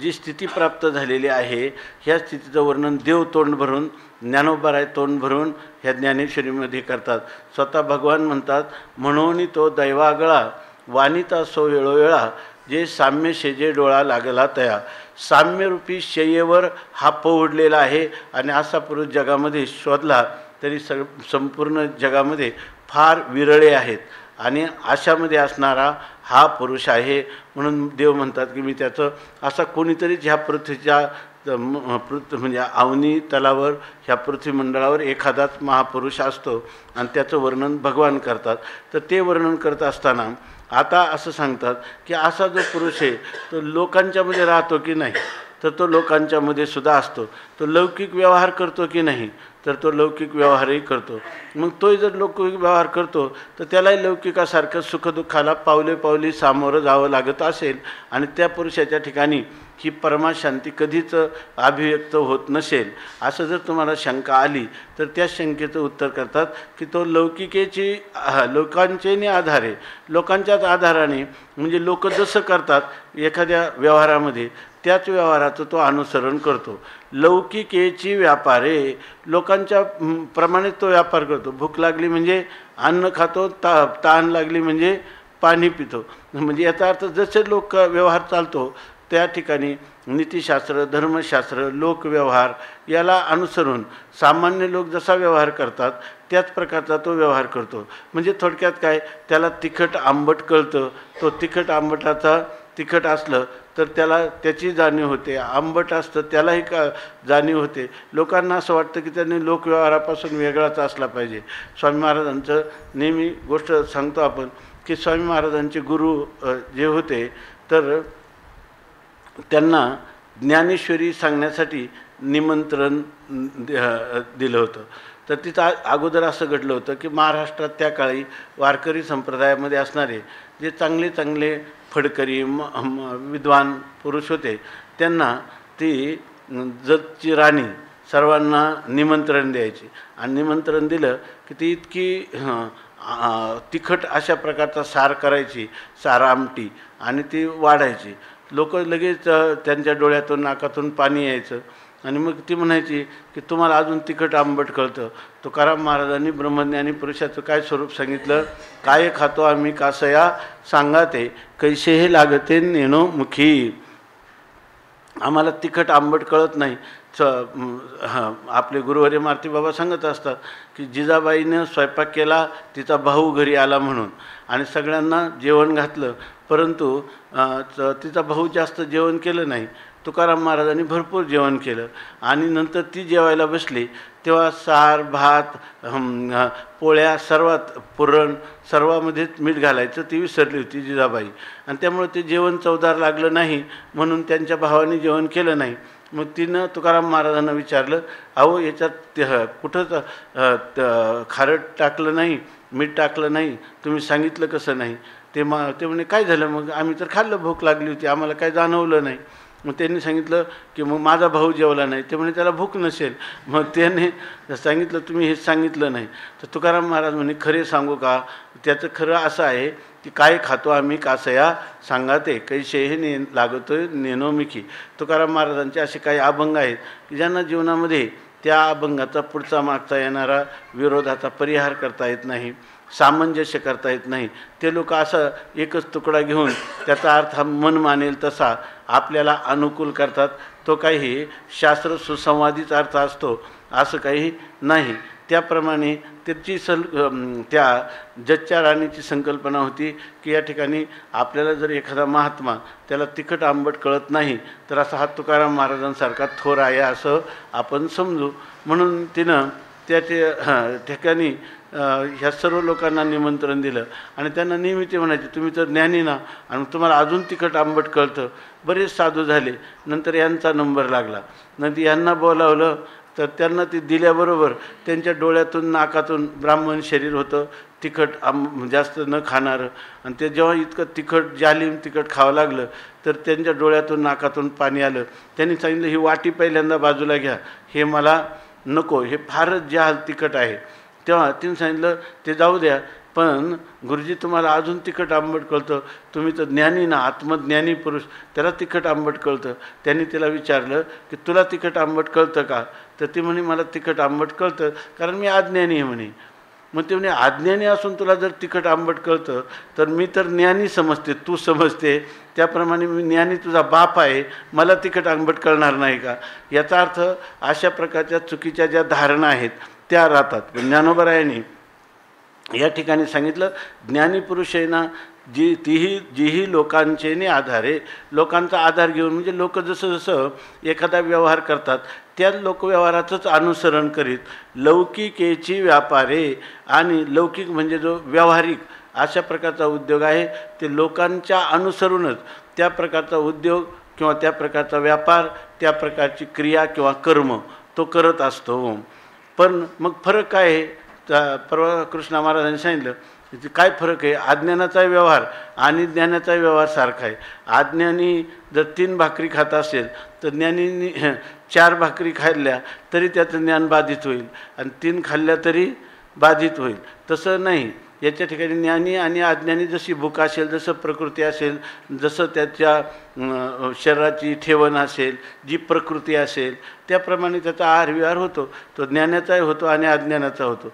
जी स्थिती प्राप्त झालेली आहे ह्या स्थितीचं वर्णन देव तोंड भरून, ज्ञानोबाराय तोंड भरून ह्या ज्ञानेश्वरीमध्ये करतात. स्वतः भगवान म्हणतात, म्हणून तो दैवागळा वानिता सो वेळोवेळा जे साम्य शेजे डोळा लागला तया. साम्यरूपी शय्येवर हा पोहडलेला आहे आणि असा पुरुष जगामध्ये शोधला तरी संपूर्ण जगामध्ये फार विरळे आहेत आणि अशामध्ये असणारा हा पुरुष आहे. म्हणून देव म्हणतात की मी त्याचं असा कोणीतरीच ह्या पृथ्वीच्या म्हणजे अवनी तलावर ह्या पृथ्वीमंडळावर एखादाच महापुरुष असतो आणि त्याचं वर्णन भगवान करतात. तर ते वर्णन करत असताना आता असं सांगतात की असा जो पुरुष आहे तो लोकांच्यामध्ये राहतो की नाही, तर तो लोकांच्यामध्ये सुद्धा असतो. तो लौकिक व्यवहार करतो की नाही, तर तो लौकिक व्यवहारही करतो. मग तोही जर लौकिक व्यवहार करतो तर त्यालाही लौकिकासारखं सुखदुःखाला पावले पावली सामोरं जावं लागत असेल आणि त्या पुरुषाच्या ठिकाणी ही परमाशांती कधीच अभिव्यक्त होत नसेल असं जर तुम्हाला शंका आली तर त्या शंकेचं उत्तर करतात की तो लौकिकेची लोकांचेने आधारे, लोकांच्याच आधाराने म्हणजे लोक जसं करतात एखाद्या व्यवहारामध्ये त्याच व्यवहाराचं तो अनुसरण करतो. लौकिकेची व्यापारे, लोकांच्या प्रमाणे तो व्यापार करतो. भूक लागली म्हणजे अन्न खातो, तहान लागली म्हणजे पाणी पितो. म्हणजे याचा अर्थ जसे लोक व्यवहार चालतो त्या ठिकाणी नीतिशास्त्र, धर्मशास्त्र, लोकव्यवहार याला अनुसरून सामान्य लोक जसा व्यवहार करतात त्याच प्रकारचा तो व्यवहार करतो. म्हणजे थोडक्यात काय, त्याला तिखट आंबट कळतं. तो तिखट आंबटाचा तिखट असलं तर त्याला त्याची जाणीव होते, आंबट असतं त्यालाही जाणीव होते. लोकांना असं वाटतं की त्यांनी लोकव्यवहारापासून वेगळाच असला पाहिजे. स्वामी महाराजांचं नेहमी गोष्ट सांगतो आपण की स्वामी महाराजांचे गुरु जे होते तर त्यांना ज्ञानेश्वरी सांगण्यासाठी निमंत्रण दिलं होतं. तर तिथं अगोदर असं घडलं होतं की महाराष्ट्रात त्या काळी वारकरी संप्रदायामध्ये असणारे जे चांगले चांगले फडकरी विद्वान पुरुष होते त्यांना ती जतची राणी सर्वांना निमंत्रण द्यायची. आणि निमंत्रण दिलं की ती इतकी तिखट अशा प्रकारचा सार करायची, सार आमटी, आणि ती वाढायची. लोक लगेच त्यांच्या डोळ्यातून नाकातून पाणी यायचं. आणि मग ती म्हणायची की तुम्हाला अजून तिखट आंबट कळतं. तुकाराम महाराजांनी ब्रह्मज्ञानी पुरुषाचं काय स्वरूप सांगितलं, काय खातो आम्ही कासया सांगाते, कैसे हे लागते नेणो मुखी. आम्हाला तिखट आंबट कळत नाही. आपले गुरुवर्य मारुती बाबा सांगत असतात की जिजाबाईनं स्वयंपाक केला, तिचा भाऊ घरी आला म्हणून, आणि सगळ्यांना जेवण घातलं, परंतु तिचा भाऊ जास्त जेवण केलं नाही. तुकाराम महाराजांनी भरपूर जेवण केलं. आणि नंतर ती जेवायला बसली तेव्हा सार, भात, पोळ्या, सर्वात पुरण, सर्वामध्येच मीठ घालायचं ती विसरली होती जिजाबाई. आणि त्यामुळे ते जेवण चवदार लागलं नाही म्हणून त्यांच्या भावाने जेवण केलं नाही. मग तिनं तुकाराम महाराजांना विचारलं, अहो याच्यात कुठंच खारट टाकलं नाही, मीठ टाकलं नाही, तुम्ही सांगितलं कसं नाही. ते म्हणे काय झालं, मग आम्ही तर खाल्लं, भूक लागली होती, आम्हाला काय जाणवलं नाही. मग त्यांनी सांगितलं की मग माझा भाऊ जेवला नाही. ते म्हणे त्याला भूक नसेल. मग त्याने सांगितलं तुम्ही हेच सांगितलं नाही. तर तुकाराम महाराज म्हणे खरे सांगू का, त्याचं खरं असं आहे की काय खातो आम्ही कासया सांगाते, कैसे हे लागतोय नेनो मिकी. तुकाराम महाराजांचे असे काही अभंग आहेत की ज्यांना जीवनामध्ये त्या अभंगाचा पुढचा मागचा येणारा विरोधाचा परिहार करता येत नाही, सामंजस्य करता येत नाही. ते लोक असं एकच तुकडा घेऊन त्याचा अर्थ मन मानेल तसा आपल्याला अनुकूल करतात. तो काही शास्त्र सुसंवादित अर्थ असतो असं काही नाही. त्याप्रमाणे त्याची त्या जजच्या राणीची संकल्पना होती की या ठिकाणी आपल्याला जर एखादा महात्मा त्याला तिखट आंबट कळत नाही तर असा हा तुकाराम महाराजांसारखा थोर आहे असं आपण समजू. म्हणून तिनं त्याच्या ठिकाणी ह्या सर्व लोकांना निमंत्रण दिलं. आणि त्यांना नेहमी ते म्हणायचे तुम्ही तर ज्ञानी ना, आणि तुम्हाला अजून तिखट आंबट कळतं. बरेच साधू झाले. नंतर यांचा नंबर लागला. नंतर यांना बोलावलं तर त्यांना ते दिल्याबरोबर त्यांच्या डोळ्यातून नाकातून ब्राह्मण शरीर होतं, तिखट जास्त न खाणारं. आणि ते जेव्हा इतकं तिखट जालीम तिखट खावं लागलं तर त्यांच्या डोळ्यातून नाकातून पाणी आलं. त्यांनी सांगितलं ही वाटी पहिल्यांदा बाजूला घ्या, हे मला नको, हे फारच जाल तिखट आहे. तेव्हा तिने सांगितलं ते जाऊ द्या, पण गुरुजी तुम्हाला अजून तिखट आंबट कळतं, तुम्ही तर ज्ञानी ना, आत्मज्ञानी पुरुष, त्याला तिखट आंबट कळतं. त्यांनी तिला विचारलं की तुला तिखट आंबट कळतं का. तर ती म्हणे मला तिखट आंबट कळतं कारण मी अज्ञानी आहे म्हणे. मग ते म्हणे अज्ञानी असून तुला जर तिखट आंबट कळतं तर मी तर ज्ञानी समजते, तू समजते त्याप्रमाणे मी ज्ञानी तुझा बाप आहे, मला तिखट आंबट कळणार नाही का. याचा अर्थ अशा प्रकारच्या चुकीच्या ज्या धारणा आहेत त्या राहतात. ज्ञानोबरायांनी या ठिकाणी सांगितलं ज्ञानी पुरुष आहे ना, जीही लोकांचे आधारे, लोकांचा आधार घेऊन, म्हणजे लोक जसं जसं एखादा व्यवहार करतात त्या लोकव्यवहाराचंच अनुसरण करीत लौकिकेची व्यापारे, आणि लौकिक म्हणजे जो व्यावहारिक अशा प्रकारचा उद्योग आहे ते लोकांच्या अनुसरूनच त्या प्रकारचा उद्योग किंवा त्या प्रकारचा व्यापार, त्या प्रकारची क्रिया किंवा कर्म तो करत असतो. पण मग फरक काय आहे, परवा कृष्ण महाराजांनी सांगितलं काय फरक आहे. अज्ञानाचा व्यवहार आणि ज्ञानाचा व्यवहार सारखा आहे. अज्ञानी जर 3 भाकरी खात असेल तर ज्ञानींनी 4 भाकरी खाल्ल्या तरी त्याचं ज्ञान बाधित होईल आणि 3 खाल्ल्या तरी बाधित होईल. तसं नाही, याच्या ठिकाणी ज्ञानी आणि अज्ञानी जशी भूक असेल, जसं प्रकृती असेल, जसं त्याच्या शरीराची ठेवण असेल, जी प्रकृती असेल त्याप्रमाणे त्याचा आहार विहार होतो. तो ज्ञानाचाही होतो आणि अज्ञानाचा होतो.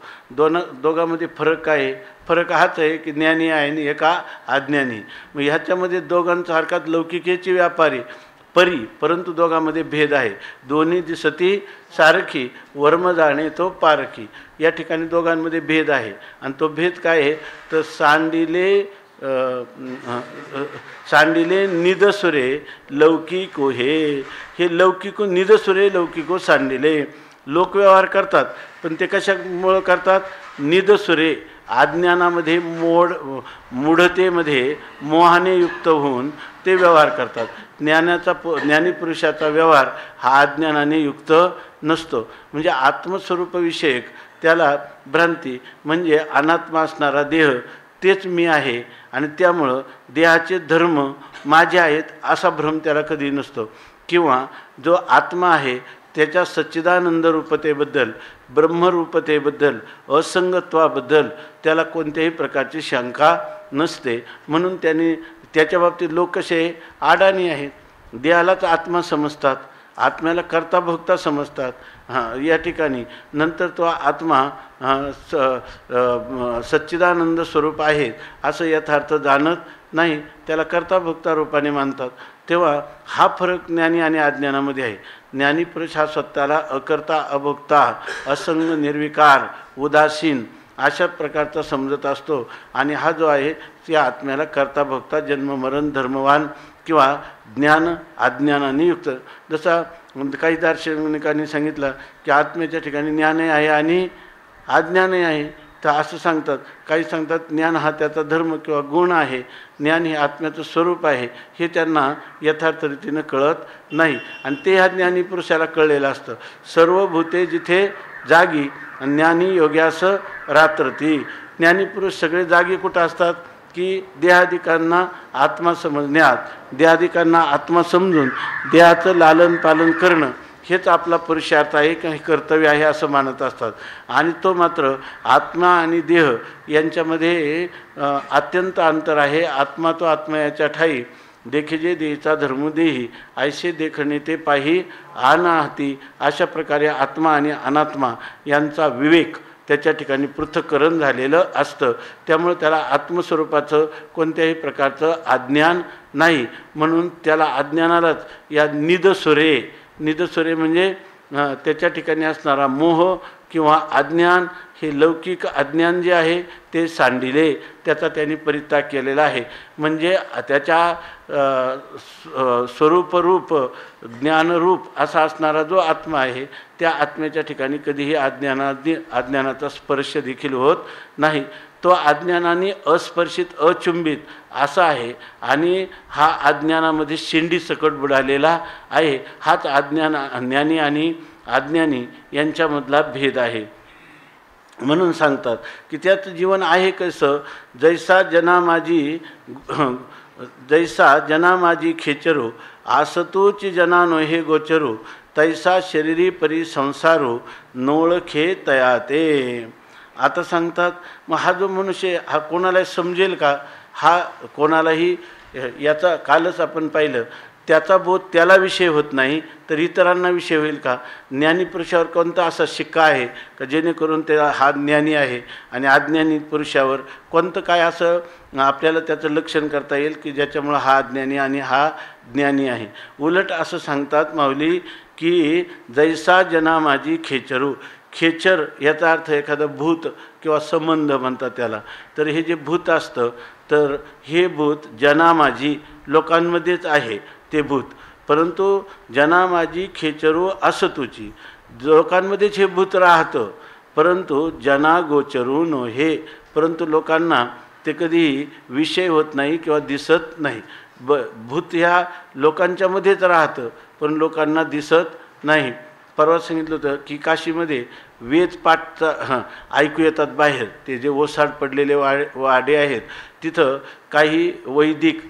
दोघांमध्ये फरक काय आहे? फरक हाच आहे की ज्ञानी आहे आणि एका अज्ञानी. मग ह्याच्यामध्ये दोघांचा हरकत लौकिकेची व्यापारी परी, परंतु दोघांमध्ये भेद आहे. दोन्ही दिसती सारखी, वर्म जाणे तो पारखी. या ठिकाणी दोघांमध्ये भेद आहे. आणि तो भेद काय आहे तर सांडिले निदसुरे लौकिको हे लौकिको निदसुरे लौकिको सांडिले. लोकव्यवहार करतात, पण ते कशामुळं करतात? निदसुरे, अज्ञानामध्ये मूढतेमध्ये मोहाने युक्त होऊन ते व्यवहार करतात. ज्ञानीपुरुषाचा व्यवहार हा अज्ञानाने युक्त नसतो. म्हणजे आत्मस्वरूपविषयक त्याला भ्रांती, म्हणजे अनात्मा असणारा देह तेच मी आहे आणि त्यामुळं देहाचे धर्म माझे आहेत असा भ्रम त्याला कधी नसतो. किंवा जो आत्मा आहे त्याच्या सच्चिदानंद रूपतेबद्दल, ब्रह्मरूपतेबद्दल, असंगत्वाबद्दल त्याला कोणत्याही प्रकारची शंका नसते. म्हणून त्याच्या बाबतीत लोक कसे अडाणी आहेत. देहालाच आत्मा समजतात, आत्म्याला कर्ता भोक्ता समजतात. या ठिकाणी नंतर तो आत्मा सच्चिदानंद स्वरूप आहे असं यथार्थ जाणत नाही, त्याला कर्ता भोक्ता रूपाने मानतात. तेव्हा हा फरक ज्ञानी आणि अज्ञानामध्ये आहे. ज्ञानीपुरुष हा स्वतःला अकर्ता, अभोक्ता, असंग, निर्विकार, उदासीन अशा प्रकारचा समजत असतो. आणि हा जो आहे त्या आत्म्याला कर्ता भोक्ता, जन्ममरण, धर्मवान किंवा ज्ञान अज्ञानाने युक्त. जसा काही दार्शनिकांनी सांगितलं की आत्म्याच्या ठिकाणी ज्ञानही आहे आणि अज्ञानही आहे. तर असं सांगतात. काही सांगतात ज्ञान हा त्याचा धर्म किंवा गुण आहे, ज्ञान हे आत्म्याचं स्वरूप आहे, हे त्यांना यथार्थ रीतीनं कळत नाही. आणि ते ह्या ज्ञानी पुरुषाला कळलेलं असतं. सर्व भूते जिथे जागी ज्ञानी योग्यास रात्रती. ज्ञानीपुरुष सगळे जागी कुठं असतात की देहादिकांना आत्मा समजण्यात, देहादिकांना आत्मा समजून देहाचं लालन पालन करणं हेच आपला पुरुषार्थ आहे, काही कर्तव्य आहे असं मानत असतात. आणि तो मात्र आत्मा आणि देह यांच्यामध्ये अत्यंत अंतर आहे. आत्मा तो आत्मा याच्या ठाई देखिजे देहीचा धर्मदेही ऐसे देखणे ते पाही अनाहती. अशा प्रकारे आत्मा आणि अनात्मा यांचा विवेक त्याच्या ठिकाणी पृथक्करण झालेलं असतं. त्यामुळे त्याला आत्मस्वरूपाचं कोणत्याही प्रकारचं अज्ञान नाही. म्हणून त्याला अज्ञानालाच या निदसुरे म्हणजे त्याच्या ठिकाणी असणारा मोह किंवा अज्ञान, हे लौकिक अज्ञान जे आहे ते सांडिले, त्याचा त्यांनी परित्याग केलेला आहे. म्हणजे त्याच्या स्वरूपरूप ज्ञानरूप असा असणारा जो आत्मा आहे त्या आत्म्याच्या ठिकाणी कधीही अज्ञानाचा स्पर्श देखील होत नाही. तो अज्ञानाने अस्पर्शित, अचुंबित असा आहे. आणि हा अज्ञानामध्ये शेंडी सकट बुडालेला आहे. हाच ज्ञानी आणि अज्ञानी यांच्यामधला भेद आहे. म्हणून सांगतात की त्यात जीवन आहे कसं? जैसा जना माझी खेचरो आसतोची जना नोहे गोचरो तैसा शरीरी परी संसारो नोळखे तयाते. आता सांगतात मग हा जो मनुष्य हा कोणालाही समजेल का? हा कोणालाही, याचा कालच आपण पाहिलं, त्याचा बोध त्याला विषय होत नाही तर इतरांना विषय होईल का? ज्ञानीपुरुषावर कोणता असा शिक्का आहे का जेणेकरून त्या हा ज्ञानी आहे आणि अज्ञानी पुरुषावर कोणतं काय असं आपल्याला त्याचं लक्षण करता येईल की ज्याच्यामुळं हा अज्ञानी आणि हा ज्ञानी आहे? उलट असं सांगतात माऊली की जैसा जना माझी खेचरू. खेचर याचा अर्थ एखादं भूत किंवा संबंध म्हणतात त्याला. तर हे जे भूत असतं तर हे भूत जना माझी लोकांमध्येच आहे ते भूत, परंतु जना माझी खेचरू असतुची. लोकांमध्येच हे भूत राहतं, परंतु जना गोचरू नो हे, परंतु लोकांना ते कधीही विषय होत नाही किंवा दिसत नाही. भूत ह्या लोकांच्यामध्येच राहतं पण लोकांना दिसत नाही. परवा सांगितलं होतं की काशीमध्ये वेद पाठ ऐकू येतात बाहेर. ते जे ओसाड पडलेले वाडे आहेत तिथं काही वैदिक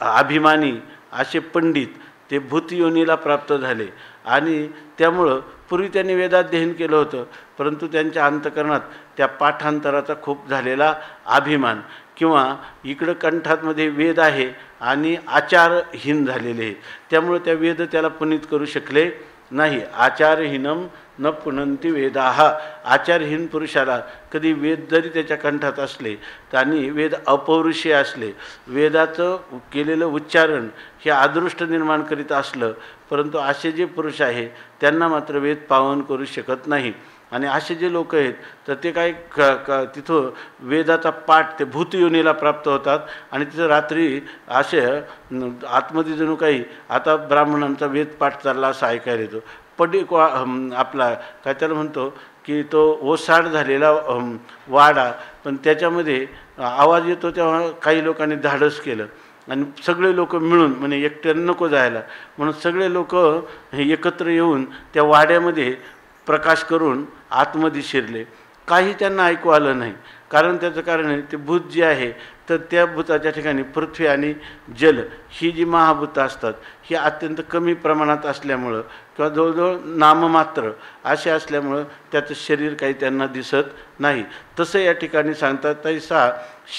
अभिमानी असे पंडित ते भूत योनीला प्राप्त झाले आणि त्यामुळं पूर्वी त्यांनी वेदाध्ययन केलं होतं, परंतु त्यांच्या अंतःकरणात त्या पाठांतराचा खूप झालेला अभिमान किंवा इकडं कंठातमध्ये वेद आहे आणि आचारहीन झालेले आहे, त्यामुळे त्या वेद त्याला पुनीत करू शकले नाही. आचारहीनम न पुनंती वेदाः. आचारहीन पुरुषाला कधी वेद जरी त्याच्या कंठात असले आणि वेद अपौरुषीय असले, वेदाचं केलेलं उच्चारण हे अदृष्ट निर्माण करीत असलं, परंतु असे जे पुरुष आहे त्यांना मात्र वेद पावन करू शकत नाही. आणि असे जे लोक आहेत तर ते काय तिथं वेदाचा पाठ ते भूतयोनीला प्राप्त होतात आणि तिथं रात्री असे आतमध्ये जणू काही आता ब्राह्मणांचा वेद पाठ चालला असं ऐकायला येतो. आपला काय त्याला म्हणतो की तो ओसाड झालेला वाडा, पण त्याच्यामध्ये आवाज येतो तेव्हा काही लोकांनी धाडस केलं आणि सगळे लोक मिळून म्हणे एकट्यानं नको जायला म्हणून सगळे लोक एकत्र येऊन त्या वाड्यामध्ये प्रकाश करून आतमध्ये शिरले. काही त्यांना ऐकू आलं नाही, कारण त्याचं कारण आहे ते भूत जे आहे तर त्या भूताच्या ठिकाणी पृथ्वी आणि जल ही जी महाभूतं असतात ही अत्यंत कमी प्रमाणात असल्यामुळं किंवा जवळजवळ नाममात्र असे असल्यामुळं त्याचं शरीर काही त्यांना दिसत नाही. तसं या ठिकाणी सांगतात तैसा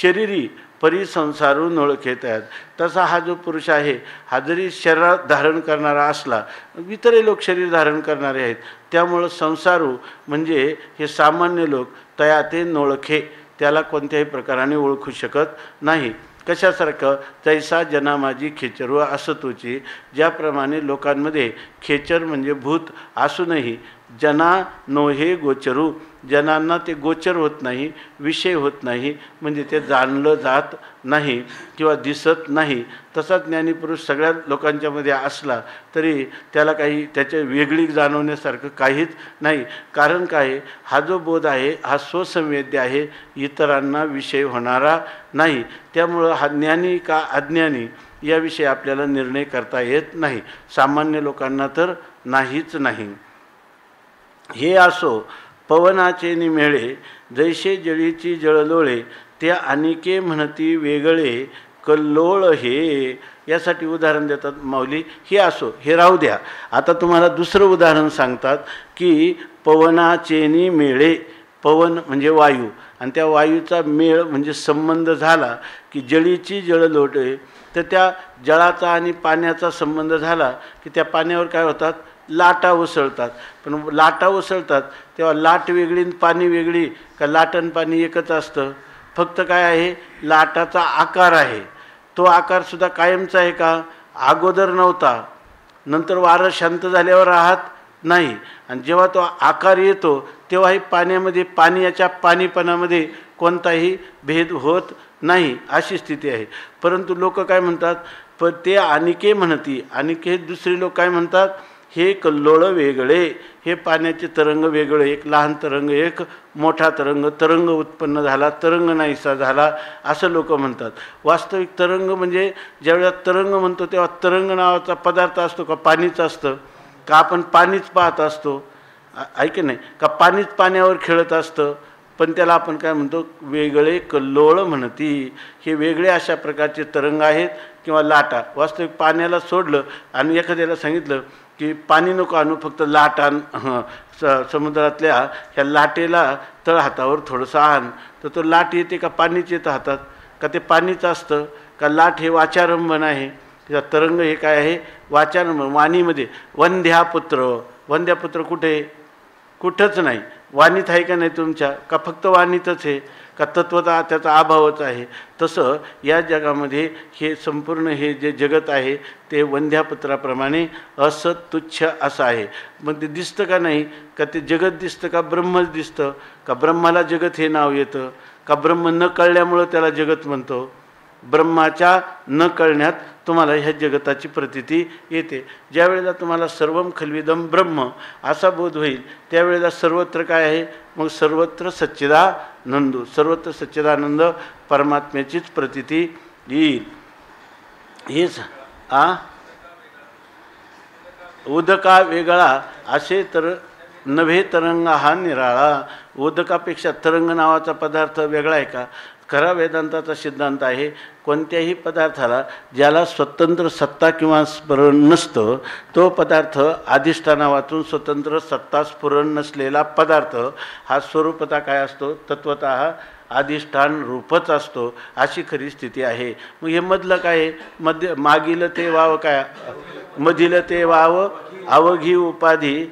शरीरी परिसंसारून ओळखेत आहेत. तसा हा जो पुरुष आहे हा जरी शरीर धारण करणारा असला, इतरही लोक शरीर धारण करणारे आहेत, त्यामुळं संसारू म्हणजे हे सामान्य लोक तया ते नोळखे त्याला कोणत्याही प्रकाराने ओळखू शकत नाही. कशासारखं तैसा जना माझी खेचरू असतोची. ज्याप्रमाणे लोकांमध्ये खेचर म्हणजे भूत असूनही जना नोहे गोचरू, जनांना ते गोचर होत नाही, विषय होत नाही, म्हणजे ते जाणलं जात नाही किंवा दिसत नाही. तसा ज्ञानीपुरुष सगळ्या लोकांच्यामध्ये असला तरी त्याला काही त्याच्या वेगळी जाणवण्यासारखं काहीच नाही. कारण काय, हा जो बोध आहे हा स्वसंवेद्य आहे, इतरांना विषय होणारा नाही. त्यामुळं हा ज्ञानी का अज्ञानी याविषयी आपल्याला निर्णय करता येत नाही, सामान्य लोकांना तर नाहीच नाही. हे असो पवनाचे निमेळे, जैसे जळीची जळलोळे, ते अनिके म्हणती वेगळे कल्लोळ हे. यासाठी उदाहरण देतात माऊली. हे असो, हे राहू द्या. आता तुम्हाला दुसरं उदाहरण सांगतात की पवनाचे निमेळे. पवन म्हणजे वायू आणि त्या वायूचा मेळ म्हणजे संबंध झाला की जळीची जळलोटे, तर त्या जळाचा आणि पाण्याचा संबंध झाला की त्या पाण्यावर काय होतात, लाटा उसळतात. पण लाटा उसळतात तेव्हा लाट वेगळी आणि पाणी वेगळी का लाट आणि पाणी एकच असतं? फक्त काय आहे, लाटाचा आकार आहे. तो आकारसुद्धा कायमचा आहे का? अगोदर नव्हता, नंतर वारं शांत झाल्यावर राहत नाही. आणि जेव्हा तो आकार येतो तेव्हाही पाण्यामध्ये पाण्याच्या पाणीपणामध्ये कोणताही भेद होत नाही, अशी स्थिती आहे. परंतु लोक काय म्हणतात, पण ते अनिके म्हणती. अनिके दुसरे लोक काय म्हणतात, हे कल्लोळ वेगळे, हे पाण्याचे तरंग वेगळे, एक लहान तरंग एक मोठा तरंग, तरंग उत्पन्न झाला तरंग नाहीसा झाला असं लोक म्हणतात. वास्तविक तरंग म्हणजे ज्यावेळेला तरंग म्हणतो तेव्हा तरंग नावाचा पदार्थ असतो का पाणीच असतं का? आपण पाणीच पाहत असतो ऐक नाही का? पाणीच पाण्यावर खेळत असतं, पण त्याला आपण काय म्हणतो, वेगळे कल्लोळ म्हणती. हे वेगळे अशा प्रकारचे तरंग आहेत किंवा लाटा. वास्तविक पाण्याला सोडलं आणि एखाद्याला सांगितलं की पाणी नको आणू, फक्त लाट आण, समुद्रातल्या ह्या लाटेला तळ हातावर थोडंसं आण, तर तो लाट येते का पाणीच येतं हातात का? ते पाणीच असतं का? लाट हे वाचारंभन आहे, त्याचा तरंग हे काय आहे, वाचारंभन. वाणीमध्ये वंध्यापुत्र, वंध्यापुत्र कुठे? कुठंच नाही. वाणीत आहे का नाही तुमच्या? का फक्त वाणीतच आहे का? तत्वता त्याचा अभावच आहे. तसं या जगामध्ये हे संपूर्ण हे जे जगत आहे ते वंध्यापुत्राप्रमाणे असत तुच्छ असं आहे. मग ते दिसतं का नाही का? ते जगत दिसतं का ब्रह्मच दिसतं का? ब्रह्माला जगत हे नाव येतं का? ब्रह्म न कळल्यामुळं त्याला जगत म्हणतो. ब्रह्माच्या न कळण्यात तुम्हाला ह्या जगताची प्रतीती येते. ज्या वेळेला तुम्हाला सर्वम खल्विदम ब्रह्म असा बोध होईल त्यावेळेला सर्वत्र काय आहे, मग सर्वत्र सच्चिदानंद, सर्वत्र सच्चिदानंद परमात्म्याचीच प्रतीती येईल. हेच उदका वेगळा असे तर नव्हे तरंग हा निराळा. उदकापेक्षा तरंग नावाचा पदार्थ वेगळा आहे का? खरा वेदांताचा सिद्धांत आहे, कोणत्याही पदार्थाला ज्याला स्वतंत्र सत्ता किंवा स्फुरण नसतं, तो पदार्थ अधिष्ठानावातून स्वतंत्र सत्ता स्फुरण नसलेला पदार्थ हा स्वरूपता काय असतो, तत्वतः अधिष्ठान रूपच असतो, अशी खरी स्थिती आहे. मग हे मधलं काय आहे, मागील ते वाव काय, मधील ते वाव अवघी उपाधी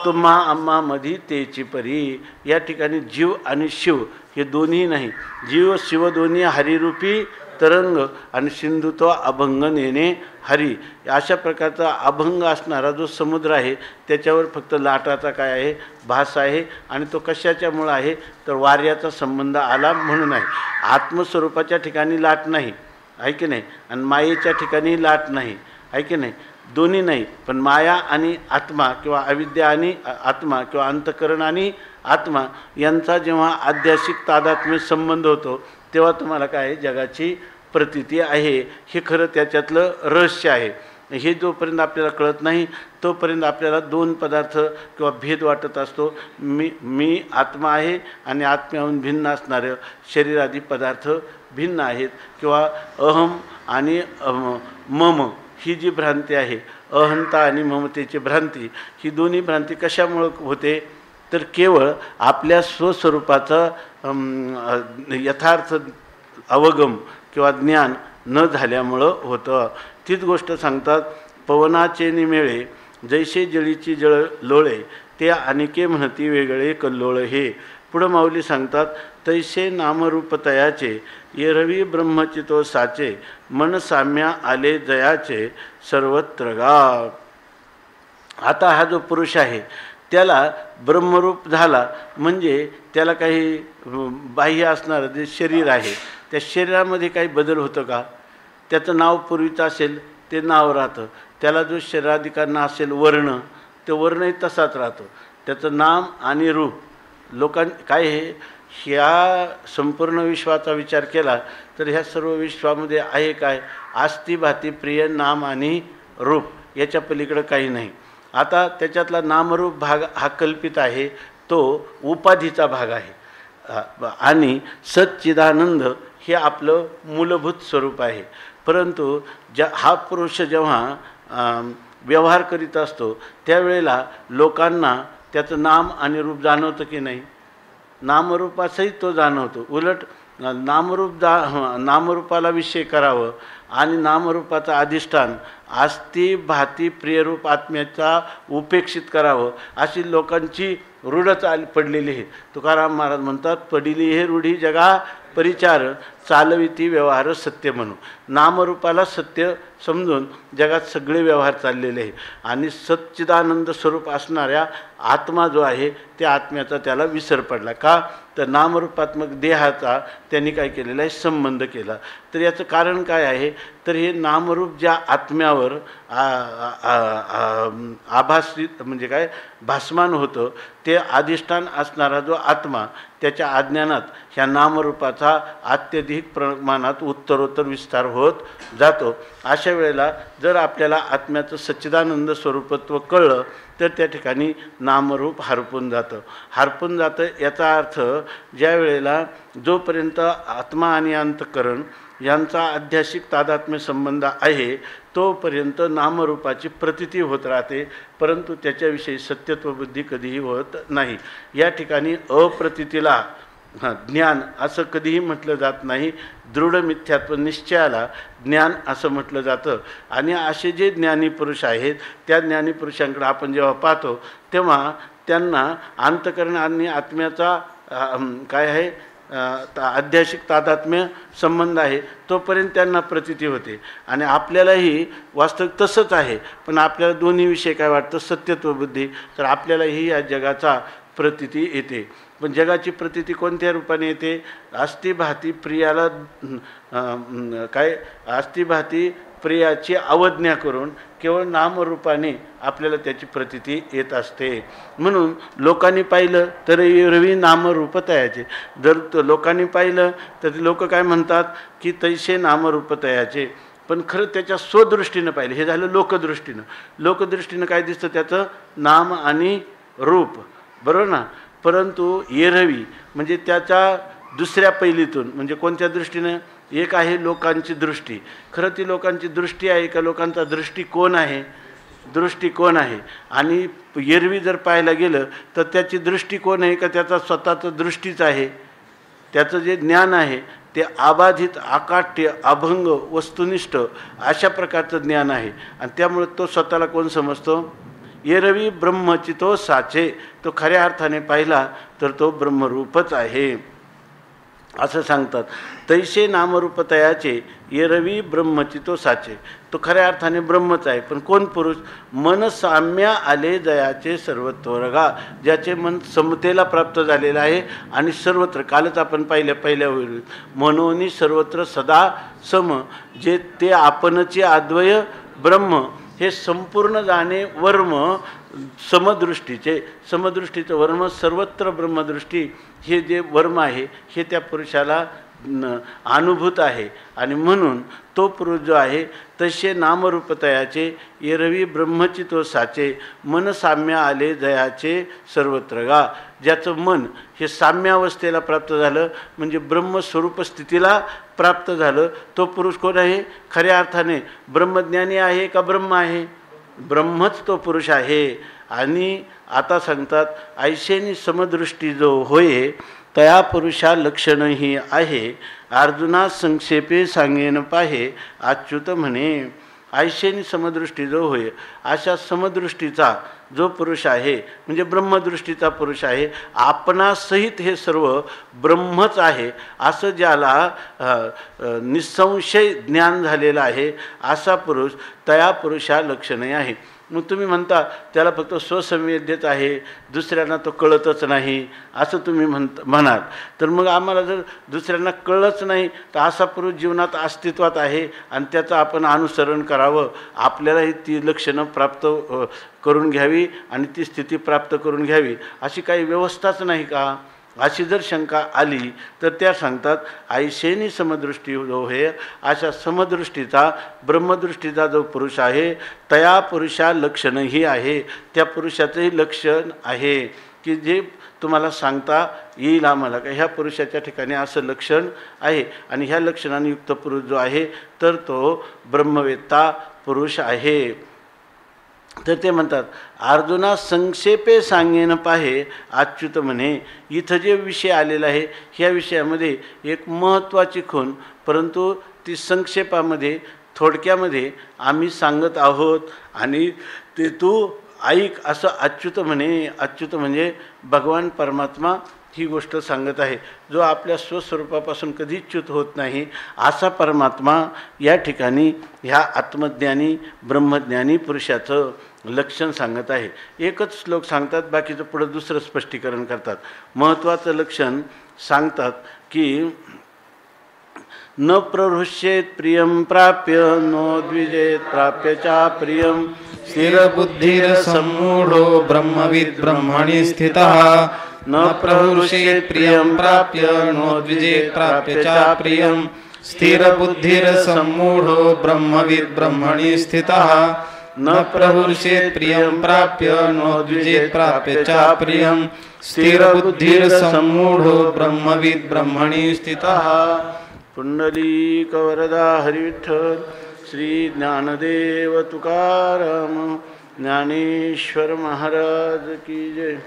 तुम्हा आम्हा मधी तेची परी. या ठिकाणी जीव आणि शिव हे दोन्ही नाही, जीव शिव दोन्ही हरिरूपी तरंग आणि सिंधुत्व अभंग नेणे हरी. अशा प्रकारचा अभंग असणारा जो समुद्र आहे त्याच्यावर फक्त लाटाचा काय आहे, भास आहे. आणि तो कशाच्यामुळं आहे तर वाऱ्याचा संबंध आला म्हणून आहे. आत्मस्वरूपाच्या ठिकाणी लाट नाही आहे की नाही, आणि मायेच्या ठिकाणी लाट नाही आहे की नाही, दोन्ही नाही. पण माया आणि आत्मा किंवा अविद्या आणि आत्मा किंवा अंतःकरण आणि आत्मा यांचा जेव्हा आध्यात्मिक तादात्म्य संबंध होतो तेव्हा तुम्हाला काय जगाची प्रतीती आहे. हे खरं त्याच्यातलं रहस्य आहे. हे जोपर्यंत आपल्याला कळत नाही तोपर्यंत आपल्याला दोन पदार्थ किंवा भेद वाटत असतो. मी आत्मा आहे आणि आत्म्याहून भिन्न असणारे शरीरादी पदार्थ भिन्न आहेत, किंवा अहम आणि मम ही जी भ्रांती आहे, अहंता आणि ममतेची भ्रांती, ही दोन्ही भ्रांती कशामुळं होते तर केवळ आपल्या स्वस्वरूपाचं यथार्थ अवगम किंवा ज्ञान न झाल्यामुळं होतं. तीच गोष्ट सांगतात, पवनाचे निमेळे जैसे जळीची जळ लोळे, ते अनिके म्हणती वेगळे कल्लोळ हे. पुढं माऊली सांगतात, तैसे नामरूपतयाचे येरवी ब्रह्मचितो साचे, मन साम्या आले जयाचे सर्वत्र गा. आता हा जो पुरुष आहे त्याला ब्रह्मरूप झाला म्हणजे त्याला काही बाह्य असणारं जे शरीर आहे त्या शरीरामध्ये काही बदल होतं का? त्याचं नाव पूर्वीचं असेल ते नाव राहतं, त्याला जो शरीराधिकांना असेल वर्ण, ते वर्णही तसाच राहतो. त्याचं नाम आणि रूप काय आहे, ह्या संपूर्ण विश्वाचा विचार केला तर ह्या सर्व विश्वामध्ये आहे काय, आस्ती भाती प्रिय नाम आणि रूप, याच्या पलीकडं काही नाही. आता त्याच्यातला नामरूप भाग हा कल्पित आहे, तो उपाधीचा भाग आहे, आणि सच्चिदानंद हे आपलं मूलभूत स्वरूप आहे. परंतु हा पुरुष जेव्हा व्यवहार करीत असतो त्यावेळेला लोकांना त्याचं नाम आणि रूप जाणवतं की नाही, नामरूपासहित तो जाणवतो. उलट नामरूपाला विषय करावं आणि नामरूपाचं अधिष्ठान आस्ती भाती प्रियरूप आत्म्याचा उपेक्षित करावं अशी लोकांची रूढच पडलेली आहे. तुकाराम महाराज म्हणतात, पडिली हे रूढी जगा परिचार, चालविती व्यवहार सत्य म्हणून. नामरूपाला सत्य समजून जगात सगळे व्यवहार चाललेले आहे, आणि सच्चिदानंद स्वरूप असणाऱ्या आत्मा जो आहे त्या आत्म्याचा त्याला विसर पडला. का तर नामरूपात्मक देहाचा त्यांनी काय केलेला आहे, संबंध केला. तर याचं कारण काय आहे तर हे नामरूप ज्या आत्म्यावर आभासित म्हणजे काय भासमान होतं ते अधिष्ठान असणारा जो आत्मा त्याच्या अज्ञानात ह्या नामरूपाचा अत्यधिक प्रमाणात उत्तरोत्तर विस्तार होत जातो. अशा वेळेला जर आपल्याला आत्म्याचं सच्चिदानंद स्वरूपत्व कळलं तर त्या ठिकाणी नामरूप हरपून जातं. याचा अर्थ ज्या वेळेला जोपर्यंत आत्मा आणि अंतःकरण यांचा आध्यात्मिक तादात्म्य संबंध आहे तोपर्यंत नामरूपाची प्रतीती होत राहते, परंतु त्याच्याविषयी सत्यत्वबुद्धी कधीही होत नाही. या ठिकाणी अप्रतीतीला ज्ञान असं कधीही म्हटलं जात नाही, दृढ मिथ्यात्व निश्चयाला ज्ञान असं म्हटलं जातं. आणि असे जे ज्ञानी पुरुष आहेत त्या ज्ञानी पुरुषांकडे आपण जेव्हा पाहतो तेव्हा त्यांना अंतःकरण आणि आत्म्याचा काय आहे आध्यात्मिक तादात्म्य संबंध आहे तोपर्यंत त्यांना प्रतीती होते. आणि आपल्यालाही वास्तविक तसंच आहे, पण आपल्याला दोन्ही विषय काय वाटतं, सत्यत्वबुद्धी, तर आपल्यालाही या जगाचा प्रतीती येते. पण जगाची प्रतीती कोणत्या रूपाने येते, अस्थिभाती प्रियाला काय अस्थिभाती प्रियाची अवज्ञा करून केवळ नामरूपाने आपल्याला त्याची प्रतीती येत असते. म्हणून लोकांनी पाहिलं तर रवी नामरूप तयाचे, जर लोकांनी पाहिलं तर लोक काय म्हणतात की तैसे नामरूप तयाचे, पण खरं त्याच्या स्वदृष्टीनं पाहिलं, हे झालं लोकदृष्टीनं. लोकदृष्टीनं काय दिसतं, त्याचं नाम आणि रूप, बरोबर ना. परंतु येरवी म्हणजे त्याचा दुसऱ्या पैलीतून, म्हणजे कोणत्या दृष्टीनं? एक आहे लोकांची दृष्टी. खरं ती लोकांची दृष्टी आहे का लोकांचा दृष्टिकोन आहे? दृष्टिकोन आहे. आणि एरवी जर पाहायला गेलं तर त्याची दृष्टिकोन आहे का त्याचा स्वतःचं दृष्टीच आहे? त्याचं जे ज्ञान आहे ते अबाधित, अकाट्य, अभंग, वस्तुनिष्ठ अशा प्रकारचं ज्ञान आहे. आणि त्यामुळे तो स्वतःला कोण समजतो? एरवी ब्रह्मचितो साचे. तो खऱ्या अर्थाने पाहिला तर तो ब्रह्मरूपच आहे असं सांगतात. तैसे नामरूपतयाचे एरवी ब्रह्मचितो साचे. तो खऱ्या अर्थाने ब्रह्मच आहे. पण कोण पुरुष? मन साम्या आले जयाचे सर्वत्वरगा. ज्याचे मन समतेला प्राप्त झालेलं आहे आणि सर्वत्र, कालच आपण पहिल्या वेळी मनोनी सर्वत्र सदा सम, जे ते आपणचे अद्वय ब्रह्म हे संपूर्ण जाणे वर्म समदृष्टीचं वर्म सर्वत्र ब्रह्मदृष्टी हे जे वर्म आहे हे त्या पुरुषाला अनुभूत आहे. आणि म्हणून तो पुरुष जो आहे तसे नामरूपतयाचे एरवी ब्रह्मचितो साचे मन साम्य आले जयाचे सर्वत्र गा. ज्याचं मन हे साम्यावस्थेला प्राप्त झालं म्हणजे ब्रह्मस्वरूप स्थितीला प्राप्त झालं, तो पुरुष कोण आहे? खऱ्या अर्थाने ब्रह्मज्ञानी आहे का ब्रह्म आहे? ब्रह्मच तो पुरुष आहे. आणि आता सांगतात ऐशेनी समदृष्टी जो होय तया पुरुषा लक्षणही आहे. अर्जुना संक्षेपे सांगेन पाहे अच्युत म्हणे. ऐशेनी समदृष्टी जो होय, अशा समदृष्टीचा जो पुरुष आहे म्हणजे ब्रह्मदृष्टीचा पुरुष आहे, आपणासहित हे सर्व ब्रह्मच आहे असं ज्याला निसंशय ज्ञान झालेलं आहे असा पुरुष तया पुरुषा लक्षणे आहे. मग तुम्ही म्हणता त्याला फक्त स्वसंवेद्यच आहे, दुसऱ्यांना तो कळतच नाही असं तुम्ही म्हणाल. तर मग आम्हाला जर दुसऱ्यांना कळलंच नाही तर असा पुरुष जीवनात अस्तित्वात आहे आणि त्याचं आपण अनुसरण करावं, आपल्यालाही ती लक्षणं प्राप्त करून घ्यावी आणि ती स्थिती प्राप्त करून घ्यावी अशी काही व्यवस्थाच नाही का? अशी जर शंका आली तर त्या सांगतात ऐशेनी समदृष्टी जो हे, अशा समदृष्टीचा ब्रह्मदृष्टीचा जो पुरुष आहे तया पुरुषा लक्षणही आहे. त्या पुरुषाचंही लक्षण आहे की जे तुम्हाला सांगता येईल आम्हाला का ह्या पुरुषाच्या ठिकाणी असं लक्षण आहे. आणि ह्या लक्षणाने युक्त पुरुष जो आहे तर तो ब्रह्मवेत्ता पुरुष आहे. तर ते म्हणतात अर्जुना संक्षेपे सांगेन पाहे अच्युत म्हणे. इथं जे विषय आलेला आहे ह्या विषयामध्ये एक महत्त्वाची खूण, परंतु ती संक्षेपामध्ये थोडक्यामध्ये आम्ही सांगत आहोत आणि ते तू ऐक असं अच्युत म्हणे. अच्युत म्हणजे भगवान परमात्मा ही गोष्ट सांगत आहे, जो आपल्या स्वस्वरूपापासून कधीच च्युत होत नाही असा परमात्मा या ठिकाणी ह्या आत्मज्ञानी ब्रह्मज्ञानी पुरुषाचं लक्षण सांगत आहे. एकच श्लोक सांगतात, बाकीचं पुढं दुसरं स्पष्टीकरण करतात. महत्त्वाचं लक्षण सांगतात की न प्रहृष्येत प्रियं प्राप्य नोद्विजेत प्राप्य चा प्रियं स्थिरबुद्धिर सम्मूढो ब्रह्मविद् ब्रह्मणि स्थितः न प्रहृष्येत प्रियं प्राप्य नोद्विजेत प्राप्य च प्रियं स्थिरबुद्धिर सम्मूढो ब्रह्मविद् ब्रह्मणि स्थितः न प्रहृष्येत प्रियं प्राप्य नोद्विजेत प्राप्य च प्रियं स्थिरबुद्धिर सम्मूढो ब्रह्मविद् ब्रह्मणि स्थितः. पुंडलीकवरदा हरिविठ्ठल श्री ज्ञानदेव तुकाराम ज्ञानेश्वर महाराज की जय.